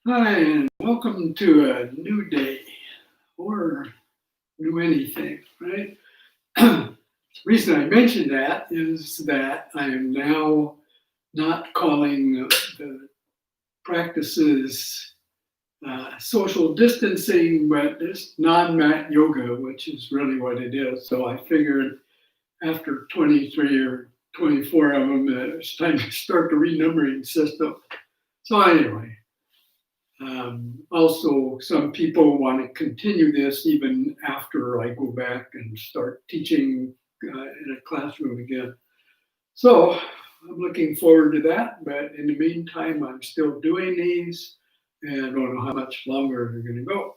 Hi, and welcome to a new day or new anything, right? The reason I mention that is that I am now not calling the practices social distancing, but just non mat yoga, which is really what it is. So I figured after 23 or 24 of them, it's time to start the renumbering system. So, anyway, also, some people want to continue this even after I go back and start teaching in a classroom again. So I'm looking forward to that. But in the meantime, I'm still doing these and I don't know how much longer they're going to go.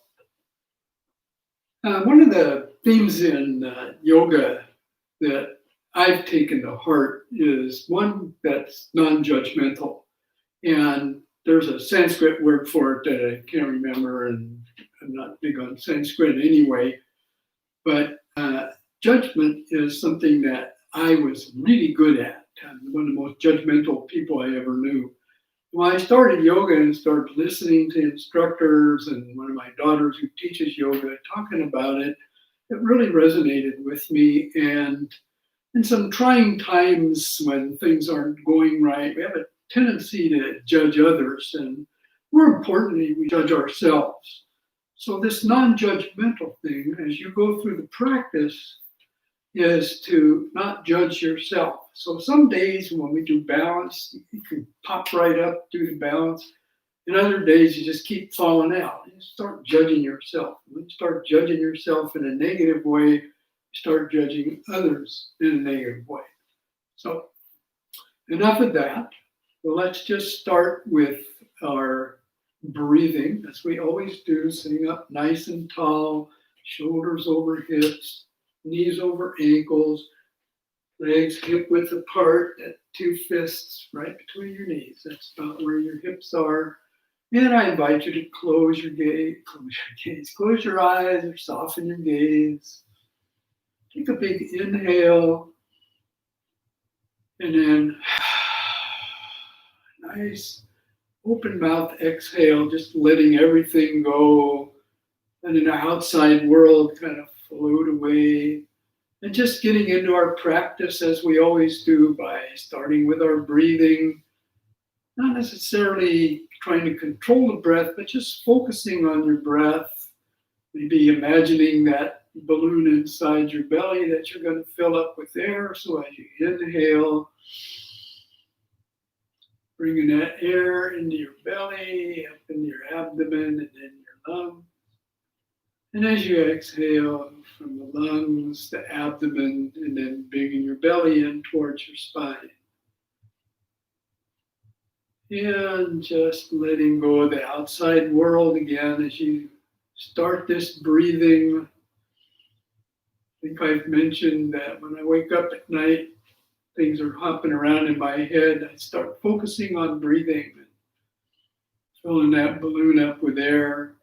One of the themes in yoga that I've taken to heart is one that's non judgmental. And there's a Sanskrit word for it that I can't remember, and I'm not big on Sanskrit anyway. But judgment is something that I was really good at. I'm one of the most judgmental people I ever knew. When I started yoga and started listening to instructors and one of my daughters who teaches yoga talking about it, it really resonated with me. And in some trying times when things aren't going right, we have a tendency to judge others, and more importantly, we judge ourselves. So, this non judgmental thing, as you go through the practice, is to not judge yourself. So, some days when we do balance, you can pop right up, do the balance. And other days, you just keep falling out. You start judging yourself. When you start judging yourself in a negative way, start judging others in a negative way. So, enough of that. Well, let's just start with our breathing, as we always do, sitting up nice and tall, shoulders over hips, knees over ankles, legs hip width apart at two fists right between your knees. That's about where your hips are. And I invite you to close your eyes or soften your gaze. Take a big inhale and then nice open mouth exhale, just letting everything go and in the outside world kind of float away. And just getting into our practice as we always do by starting with our breathing, not necessarily trying to control the breath, but just focusing on your breath. Maybe imagining that balloon inside your belly that you're going to fill up with air. So as you inhale, bringing that air into your belly, up in your abdomen, and then your lungs. And as you exhale from the lungs, the abdomen, and then bringing your belly in towards your spine. And just letting go of the outside world again as you start this breathing. I think I've mentioned that when I wake up at night, things are hopping around in my head. I start focusing on breathing and filling that balloon up with air.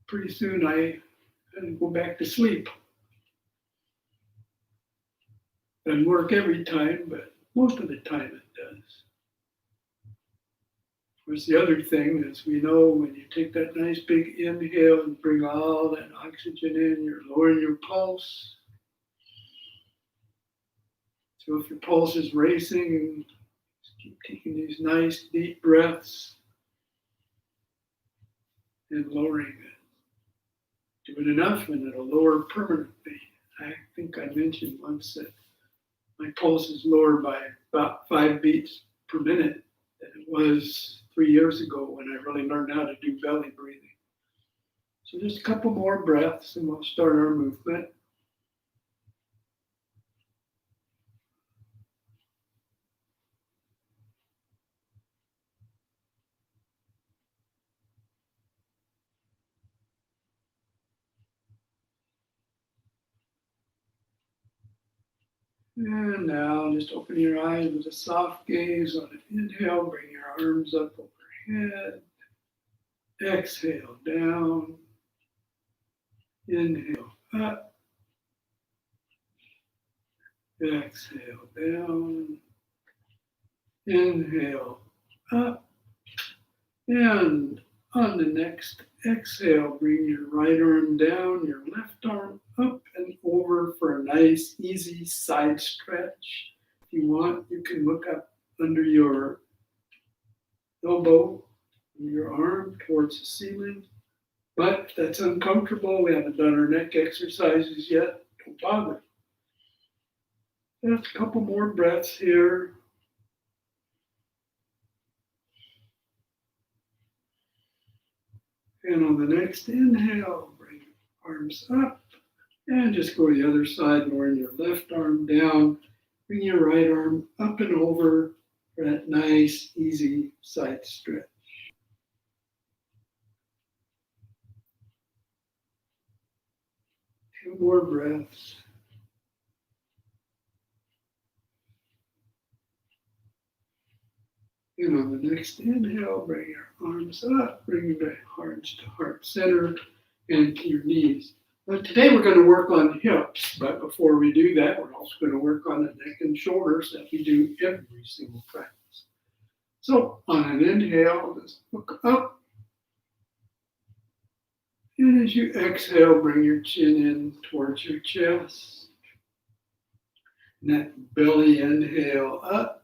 Pretty soon I go back to sleep. Doesn't work every time, but most of the time it does. Of course, the other thing is we know when you take that nice big inhale and bring all that oxygen in, you're lowering your pulse. So if your pulse is racing, just keep taking these nice deep breaths and lowering it. Do it enough and it'll lower permanently. I think I mentioned once that my pulse is lower by about 5 beats per minute than it was 3 years ago when I really learned how to do belly breathing. So just a couple more breaths and we'll start our movement. And now just open your eyes with a soft gaze on an inhale. Bring your arms up overhead. Exhale down. Inhale up. Exhale down. Inhale up. And on the next exhale, bring your right arm down, your left arm up and over for a nice, easy side stretch. If you want, you can look up under your elbow, your arm towards the ceiling. But if that's uncomfortable, we haven't done our neck exercises yet, don't bother. Just a couple more breaths here. And on the next inhale, bring your arms up and just go to the other side, lowering your left arm down. Bring your right arm up and over for that nice, easy side stretch. Two more breaths. And on the next inhale, bring your arms up, bring your heart to heart center and to your knees. Today we're going to work on hips, but before we do that, we're also going to work on the neck and shoulders that we do every single practice. So on an inhale, just look up. And as you exhale, bring your chin in towards your chest. And that belly inhale up.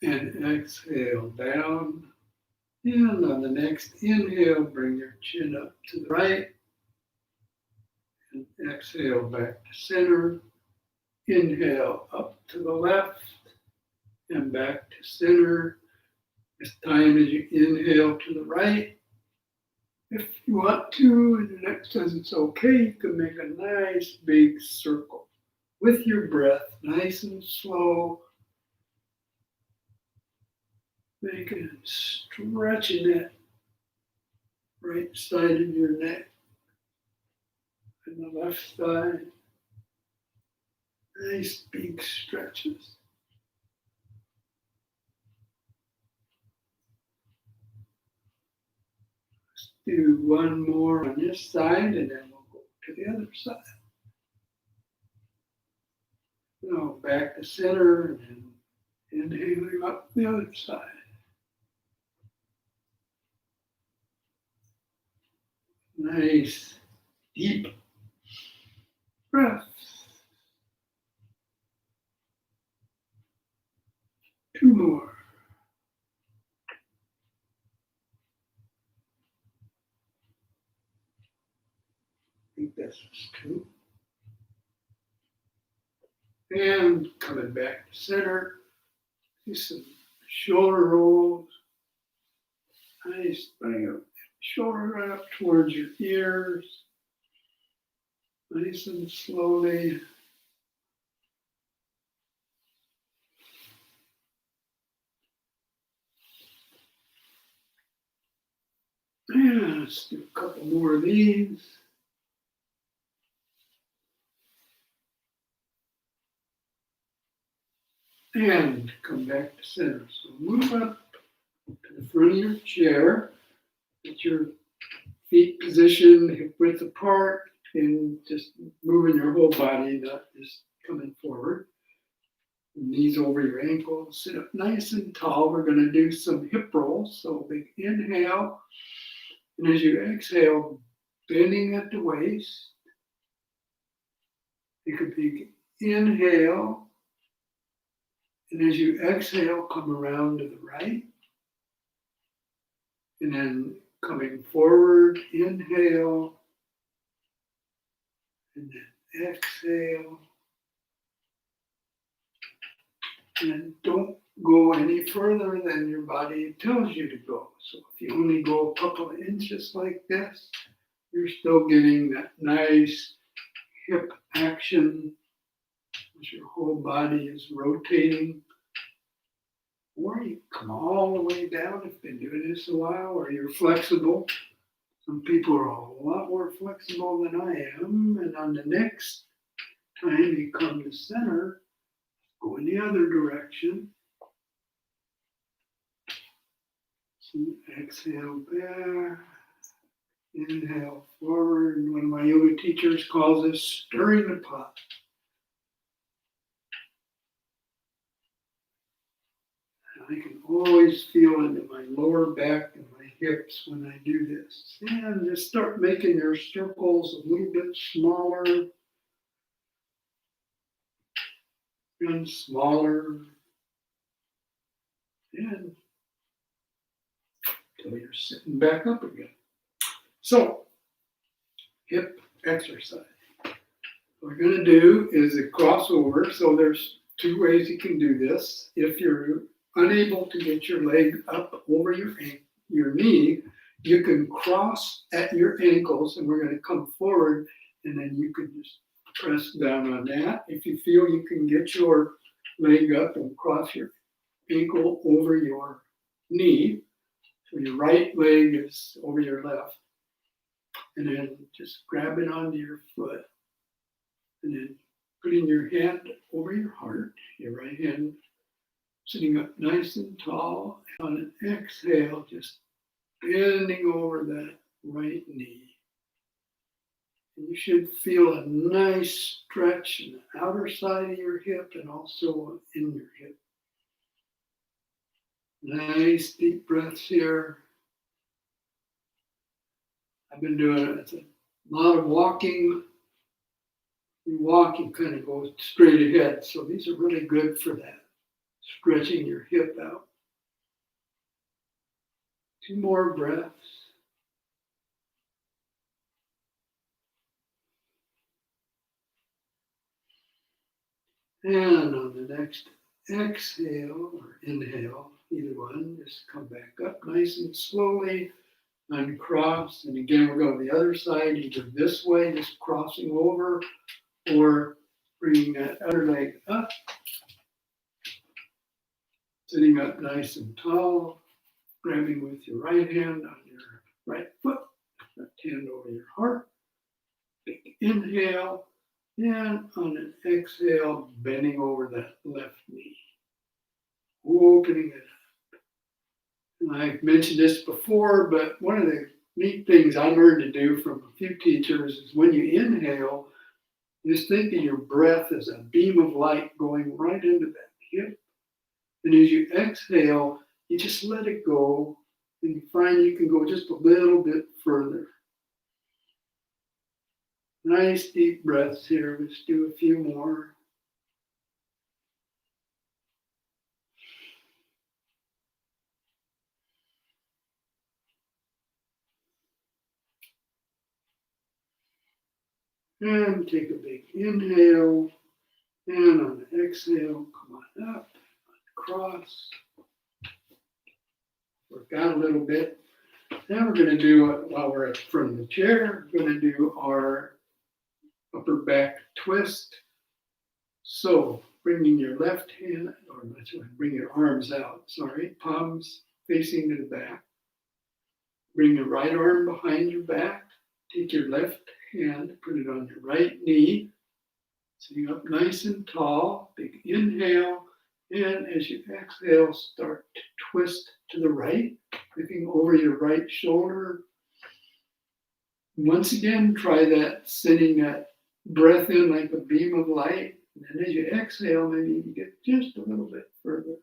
And exhale down. And on the next inhale, bring your chin up to the right. And exhale back to center. Inhale up to the left. And back to center. This time as you inhale to the right. If you want to, and the next time it's okay, you can make a nice big circle with your breath, nice and slow. Making it stretching that right side of your neck and the left side. Nice big stretches. Let's do one more on this side and then we'll go to the other side. Now back to center and then inhaling up the other side. Nice, deep breath. Two more. I think that's two. And coming back to center. Do some shoulder rolls. Nice, bring your shoulder right up towards your ears. Nice and slowly. And let's do a couple more of these. And come back to center. So move up to the front of your chair. Get your feet positioned, hip width apart, and just moving your whole body, not just coming forward. Knees over your ankles. Sit up nice and tall. We're going to do some hip rolls. So big inhale. And as you exhale, bending at the waist. Take a big inhale. And as you exhale, come around to the right. And then coming forward, inhale. And then exhale. And don't go any further than your body tells you to go. So if you only go a couple of inches like this, you're still getting that nice hip action as your whole body is rotating. Or you come all the way down if you've been doing this a while, or you're flexible. Some people are a lot more flexible than I am. And on the next time you come to center, go in the other direction. So exhale back, inhale forward. And one of my yoga teachers calls this stirring the pot. I can always feel it in my lower back and my hips when I do this. And just start making your circles a little bit smaller and smaller. And until you're sitting back up again. So, hip exercise. What we're going to do is a crossover. So there's two ways you can do this. If you're unable to get your leg up over your knee, you can cross at your ankles, and we're going to come forward, and then you can just press down on that. If you feel you can get your leg up and cross your ankle over your knee, so your right leg is over your left, and then just grabbing onto your foot, and then putting your hand over your heart, your right hand sitting up nice and tall. On an exhale, just bending over that right knee. And you should feel a nice stretch in the outer side of your hip and also in your hip. Nice deep breaths here. I've been doing it. A lot of walking. You walk, you kind of go straight ahead. So these are really good for that, stretching your hip out. 2 more breaths. And on the next exhale or inhale, either one, just come back up nice and slowly, uncross. And again, we'll go to the other side, either this way, just crossing over, or bringing that other leg up, sitting up nice and tall, grabbing with your right hand on your right foot, left hand over your heart. Big inhale, and on an exhale, bending over that left knee, opening it up. And I've mentioned this before, but one of the neat things I learned to do from a few teachers is when you inhale, just think of your breath as a beam of light going right into that hip. And as you exhale, you just let it go, and you find you can go just a little bit further. Nice deep breaths here. Let's do a few more. And take a big inhale. And on the exhale, come on up, cross. Work out a little bit. Now we're going to do, while we're at the front of the chair, we're going to do our upper back twist. So bringing your left hand, or bring your arms out, palms facing to the back. Bring your right arm behind your back. Take your left hand, put it on your right knee. Sitting up nice and tall. Big inhale. And as you exhale, start to twist to the right, looking over your right shoulder. Once again, try that, sending that breath in like a beam of light. And then as you exhale, maybe you get just a little bit further.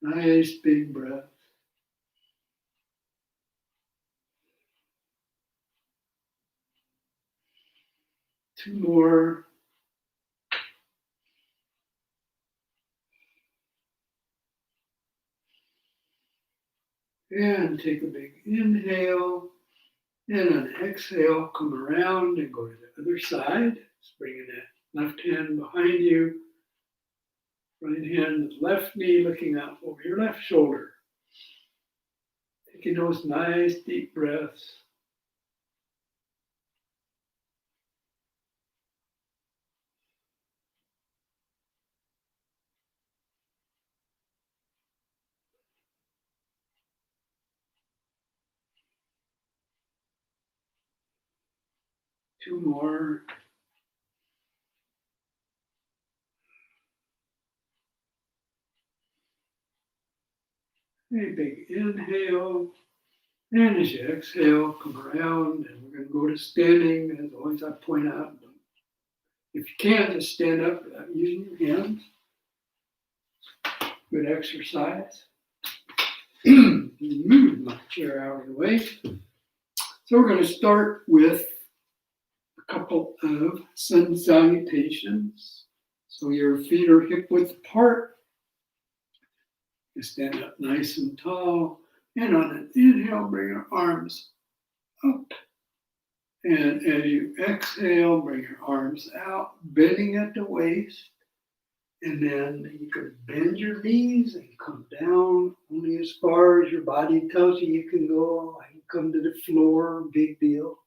Nice big breath. Two more. And take a big inhale. And on exhale, come around and go to the other side. Just bringing that left hand behind you. Right hand, left knee, looking out over your left shoulder. Taking those nice deep breaths. Two more. A big inhale. And as you exhale, come around, and we're going to go to standing. As always, I point out, If you can, just stand up without using your hands. Good exercise. Move my chair out of the way. So we're going to start with a couple of sun salutations. So your feet are hip width apart. You stand up nice and tall. And on an inhale, bring your arms up. And as you exhale, bring your arms out, bending at the waist. And then you can bend your knees and come down only as far as your body tells you can go. I can come to the floor, big deal.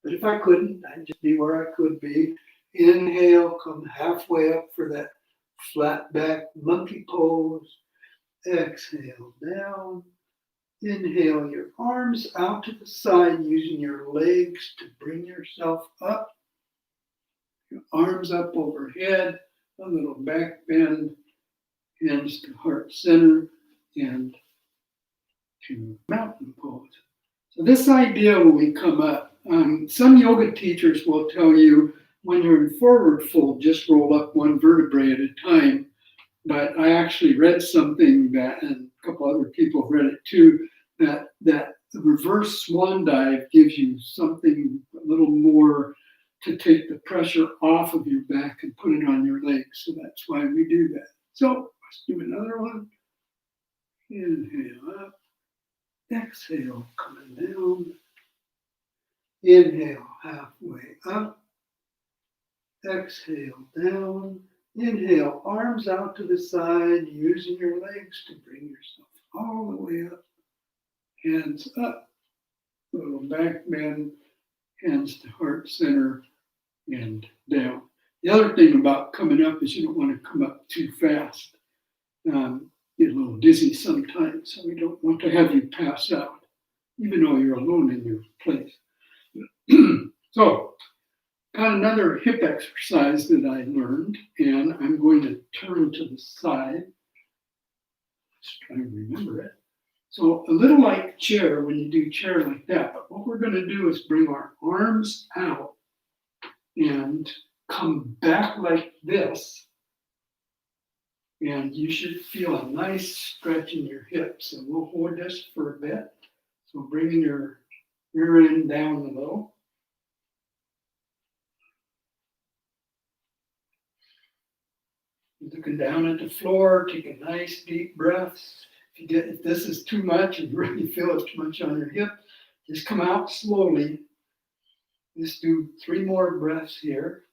But if I couldn't, I'd just be where I could be. Inhale, come halfway up for that flat back monkey pose. Exhale down. Inhale your arms out to the side using your legs to bring yourself up. Your arms up overhead, a little back bend, hands to heart center, and to mountain pose. So this idea when we come up, some yoga teachers will tell you when you're in forward fold, just roll up one vertebrae at a time. But I actually read something that, and a couple other people have read it too, that the reverse swan dive gives you something a little more to take the pressure off of your back and put it on your legs. So that's why we do that. So let's do another one. Inhale up. Exhale, coming down. Inhale, halfway up. Exhale, down. Inhale, arms out to the side, using your legs to bring yourself all the way up. Hands up, little back bend, hands to heart center, and down. The other thing about coming up is you don't want to come up too fast. Get a little dizzy sometimes, so we don't want to have you pass out, even though you're alone in your place. So, got another hip exercise that I learned, and I'm going to turn to the side. Let's try and remember it. So a little like chair when you do chair like that, but what we're going to do is bring our arms out and come back like this. And you should feel a nice stretch in your hips. And we'll hold this for a bit. So bringing your rear end down a little. Looking down at the floor, taking nice deep breaths. If this is too much and you really feel it's too much on your hip, just come out slowly. Just do 3 more breaths here.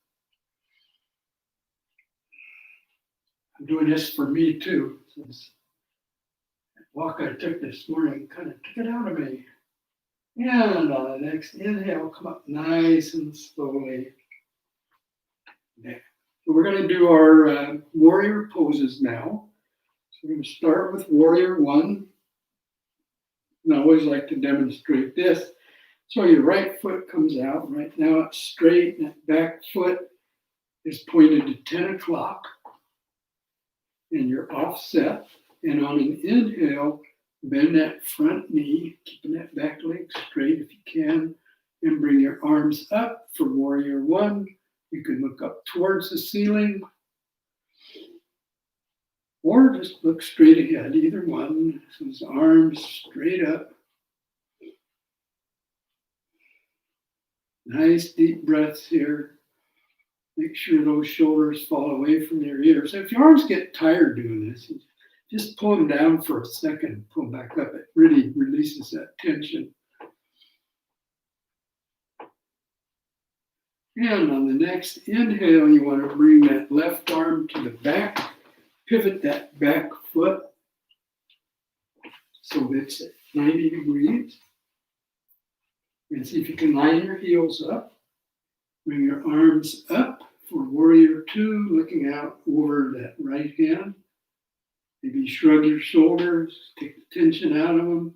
I'm doing this for me too. Since that walk I took this morning kind of took it out of me. And on the next inhale, come up nice and slowly. There. So we're going to do our warrior poses now. So we're going to start with warrior 1. And I always like to demonstrate this. So your right foot comes out. Right now it's straight, and that back foot is pointed to 10 o'clock. And you're offset. And on an inhale, bend that front knee, keeping that back leg straight if you can, and bring your arms up for warrior 1. You can look up towards the ceiling, or just look straight ahead, either one. So his arms straight up. Nice deep breaths here. Make sure those shoulders fall away from your ears. If your arms get tired doing this, just pull them down for a second and pull them back up. It really releases that tension. And on the next inhale, you want to bring that left arm to the back. Pivot that back foot so it's at 90 degrees. And see if you can line your heels up. Bring your arms up for warrior 2, looking out over that right hand. Maybe shrug your shoulders, take the tension out of them.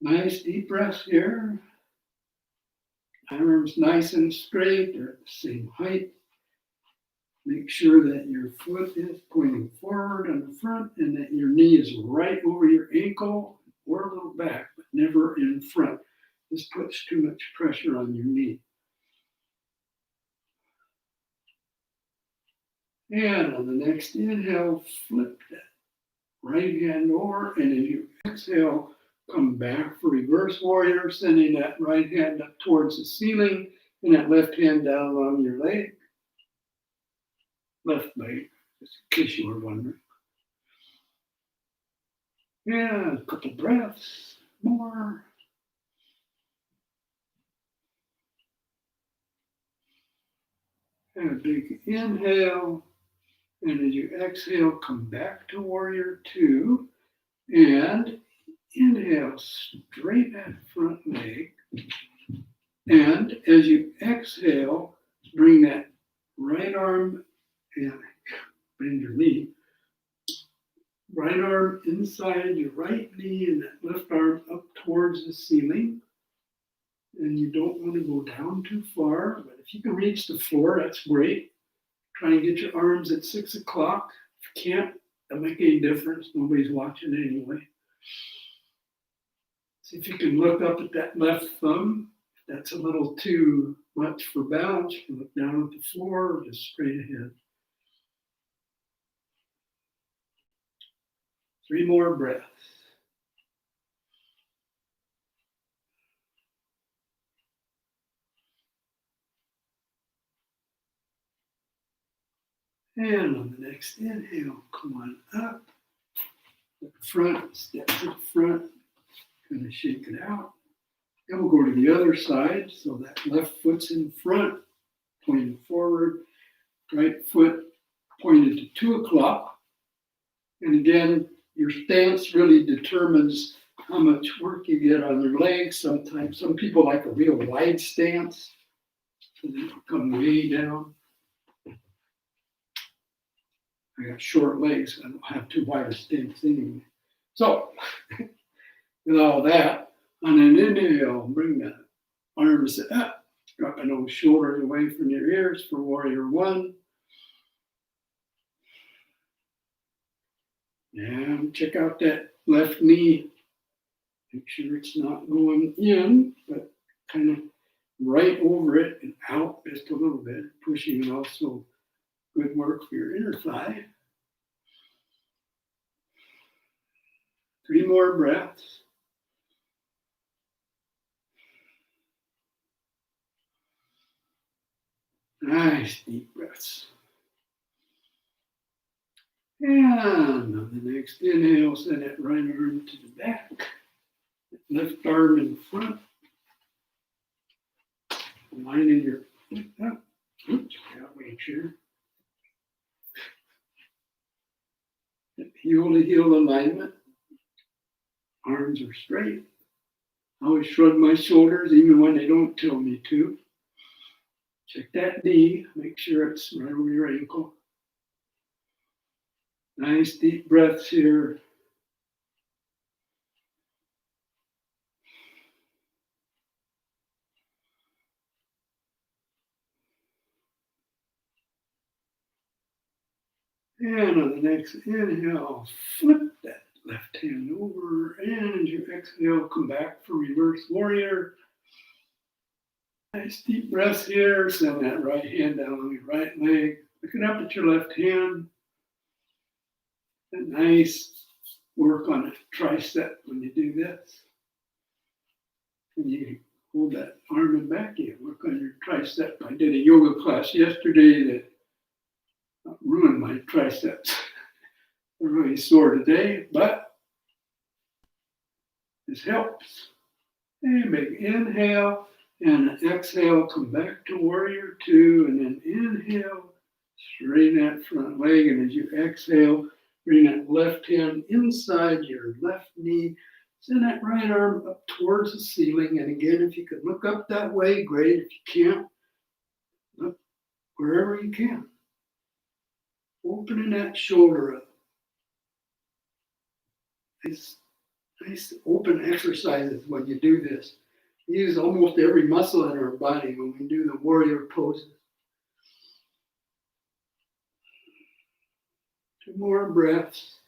Nice deep breaths here. Arms nice and straight, they're at the same height. Make sure that your foot is pointing forward on the front and that your knee is right over your ankle or a little back, but never in front. This puts too much pressure on your knee. And on the next inhale, flip that right hand over, and as you exhale, come back for reverse warrior, sending that right hand up towards the ceiling and that left hand down along your leg. Left leg, just in case you were wondering. Yeah, a couple breaths more. And a big inhale. And as you exhale, come back to warrior two. And inhale, straight that front leg. And as you exhale, bring that right arm and bend your knee. Right arm inside your right knee and that left arm up towards the ceiling. And you don't want to go down too far, but if you can reach the floor, that's great. Try and get your arms at 6 o'clock. If you can't, that'll make any difference. Nobody's watching anyway. See if you can look up at that left thumb. If that's a little too much for balance, you can look down at the floor or just straight ahead. 3 more breaths. And on the next inhale, come on up. At the front, step to the front, kind of shake it out. Then we'll go to the other side, so that left foot's in front, pointing forward. Right foot pointed to 2 o'clock. And again, your stance really determines how much work you get on your legs. Sometimes some people like a real wide stance, so they come way down. I got short legs, so I don't have too wide a stance anyway. So, with all that, on an inhale, bring the arms up, dropping those shoulders away from your ears for warrior one. And check out that left knee. Make sure it's not going in, but kind of right over it and out just a little bit, pushing it also. Good work for your inner thigh. 3 more breaths. Nice deep breaths. And on the next inhale, send that right arm to the back. Left arm in front. Lining your foot up. Oops, gotta make sure. Heel to heel alignment. Arms are straight. I always shrug my shoulders even when they don't tell me to. Check that knee. Make sure it's right over your ankle. Nice deep breaths here. And on the next inhale, flip that left hand over. And as you exhale, come back for reverse warrior. Nice deep breaths here. Send that right hand down on your right leg. Looking up at your left hand. And nice work on the tricep when you do this. And you hold that arm and back. You work on your tricep. I did a yoga class yesterday that ruined my triceps. They're really sore today, but this helps. And big inhale and exhale, come back to warrior two, and then inhale, straighten that front leg, and as you exhale, bring that left hand inside your left knee, send that right arm up towards the ceiling, and again, if you could look up that way, great. If you can't, look wherever you can. Opening that shoulder up. Nice open exercises when you do this. We use almost every muscle in our body when we do the warrior poses. 2 more breaths.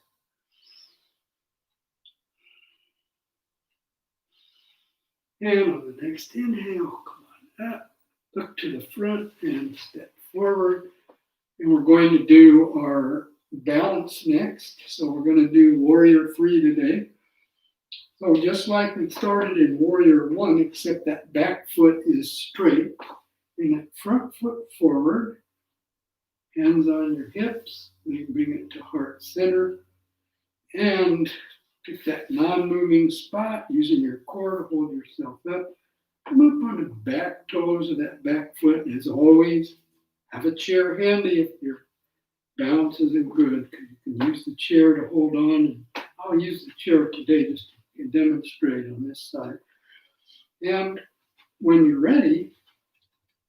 And on the next inhale, come on up, look to the front and step forward. And we're going to do our balance next. So we're going to do Warrior 3 today. So just like we started in Warrior 1, except that back foot is straight. Bring that front foot forward. Hands on your hips. Then bring it to heart center. And pick that non-moving spot using your core to hold yourself up. Come up on the back toes of that back foot. As always, have a chair handy if your balance isn't good. You can use the chair to hold on. I'll use the chair today just to demonstrate on this side. And when you're ready,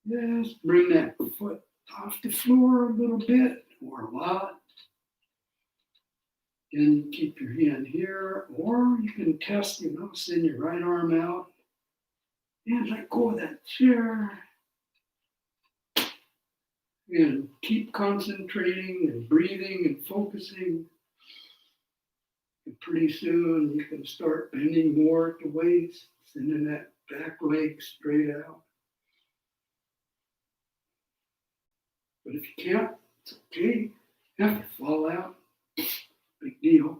just bring that foot off the floor a little bit or a lot. And keep your hand here, or you can test, send your right arm out and let go of that chair. And keep concentrating and breathing and focusing. And pretty soon you can start bending more at the waist, sending that back leg straight out. But if you can't, it's okay. You have to fall out. Big deal.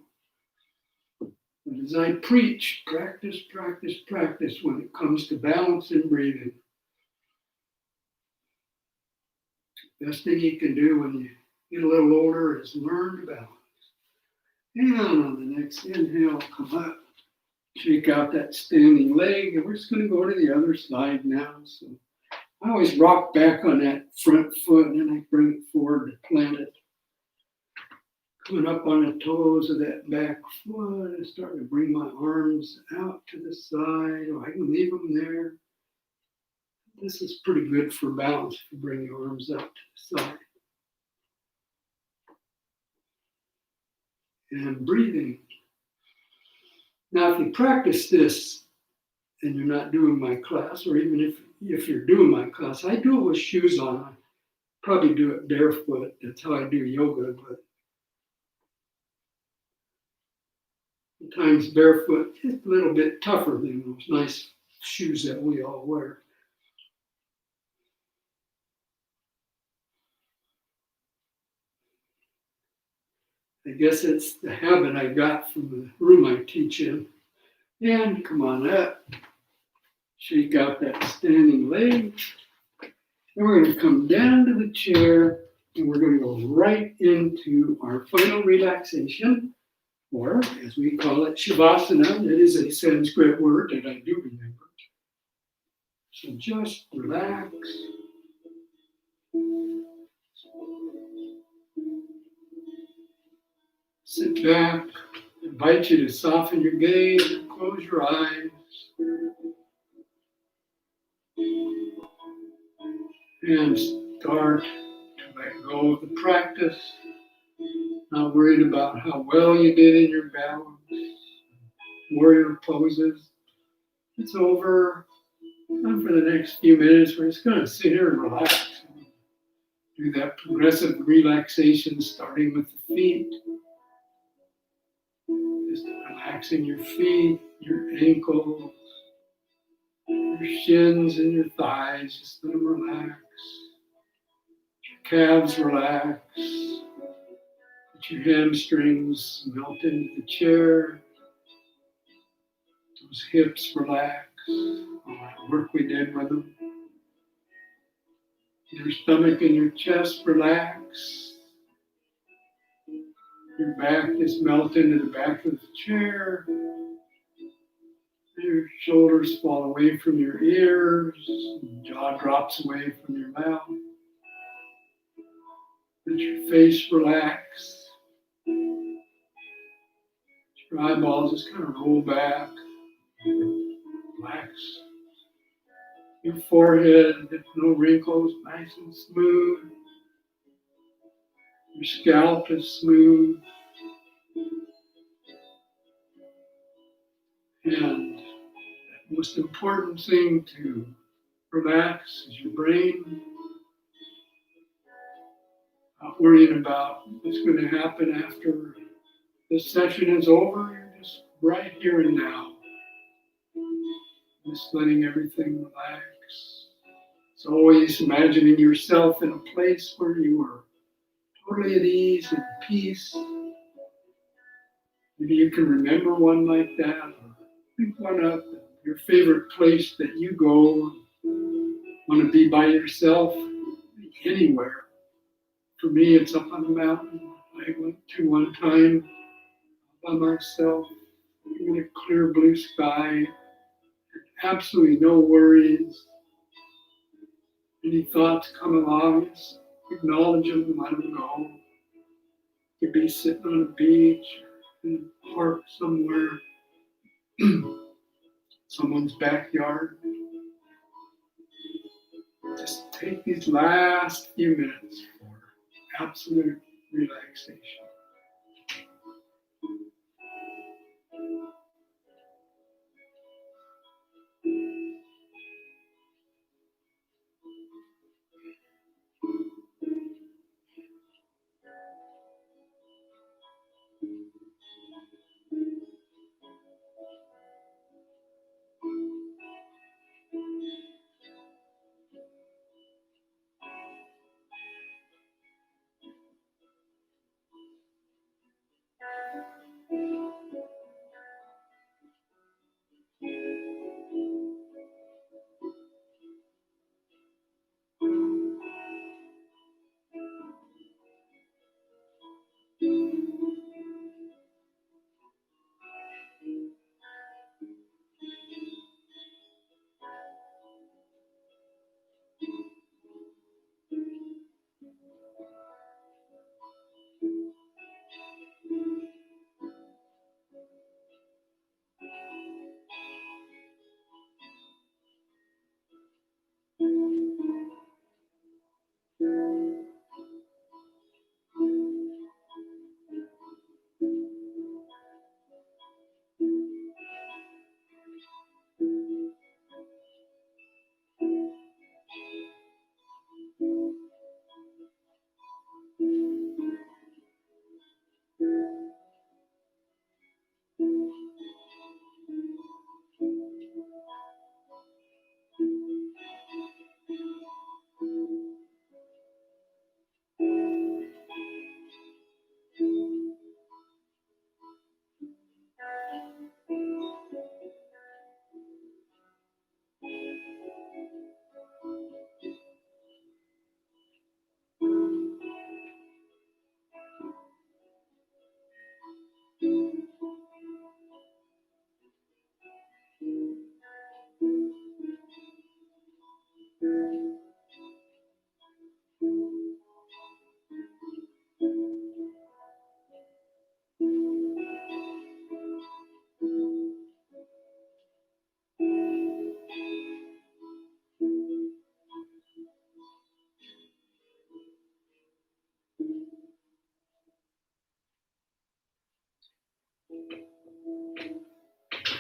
But as I preach, practice, practice, practice when it comes to balance and breathing. Best thing you can do when you get a little older is learn to balance. And on the next inhale, come up, shake out that standing leg, and we're just going to go to the other side now. So I always rock back on that front foot, and then I bring it forward to plant it. Coming up on the toes of that back foot and starting to bring my arms out to the side, or I can leave them there. This is pretty good for balance if you bring your arms out to the side. And breathing. Now, if you practice this and you're not doing my class, or even if you're doing my class, I do it with shoes on. I probably do it barefoot. That's how I do yoga, but sometimes barefoot is a little bit tougher than those nice shoes that we all wear. I guess it's the habit I got from the room I teach in. And come on up. Shake out that standing leg. And we're going to come down to the chair and we're going to go right into our final relaxation, or as we call it, Shavasana. It is a Sanskrit word that I do remember. So just relax. Sit back. I invite you to soften your gaze and close your eyes. And start to let go of the practice. Not worried about how well you did in your balance, warrior poses. It's over. And for the next few minutes, we're just going to sit here and relax. Do that progressive relaxation, starting with the feet. Just relaxing your feet, your ankles, your shins and your thighs. Just let them relax. Your calves relax. Let your hamstrings melt into the chair. Those hips relax. All that work we did with them. Your stomach and your chest relax. Your back just melt into the back of the chair. Your shoulders fall away from your ears. Jaw drops away from your mouth. Let your face relax. Your eyeballs just kind of roll back. Relax. Your forehead, no wrinkles, nice and smooth. Your scalp is smooth. And the most important thing to relax is your brain. Not worrying about what's going to happen after this session is over. You're just right here and now. Just letting everything relax. It's always imagining yourself in a place where you are totally at ease and peace. Maybe you can remember one like that, or pick one up, your favorite place that you go, want to be by yourself, anywhere. For me, it's up on a mountain. I went to one time by myself in a clear blue sky, absolutely no worries. Any thoughts come along, just acknowledge them, let them go. You could be sitting on a beach, in a park somewhere, someone's backyard. Just take these last few minutes for absolute relaxation.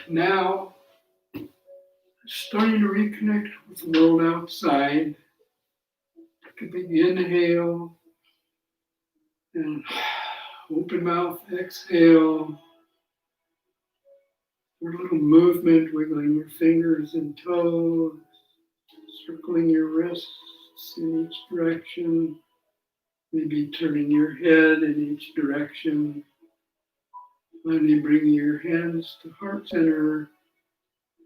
Now, starting to reconnect with the world outside. Take a big inhale and open mouth exhale. A little movement, wiggling your fingers and toes, circling your wrists in each direction, maybe turning your head in each direction. Finally, bringing your hands to heart center.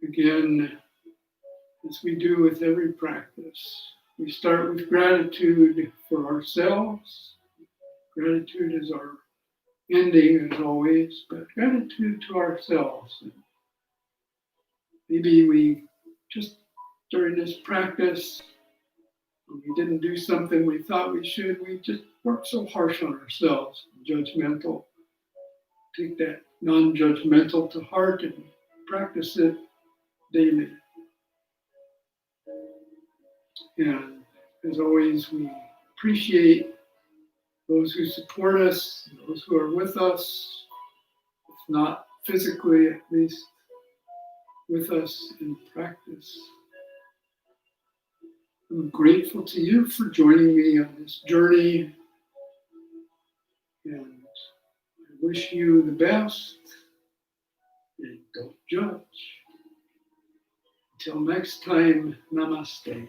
Again, as we do with every practice, we start with gratitude for ourselves. Gratitude is our ending, as always, but gratitude to ourselves. Maybe we just, during this practice, when we didn't do something we thought we should, we just worked so harsh on ourselves, judgmental. Take that non-judgmental to heart and practice it daily. And as always, we appreciate those who support us, those who are with us, if not physically, at least with us in practice. I'm grateful to you for joining me on this journey, and I wish you the best, and don't judge. Until next time, namaste.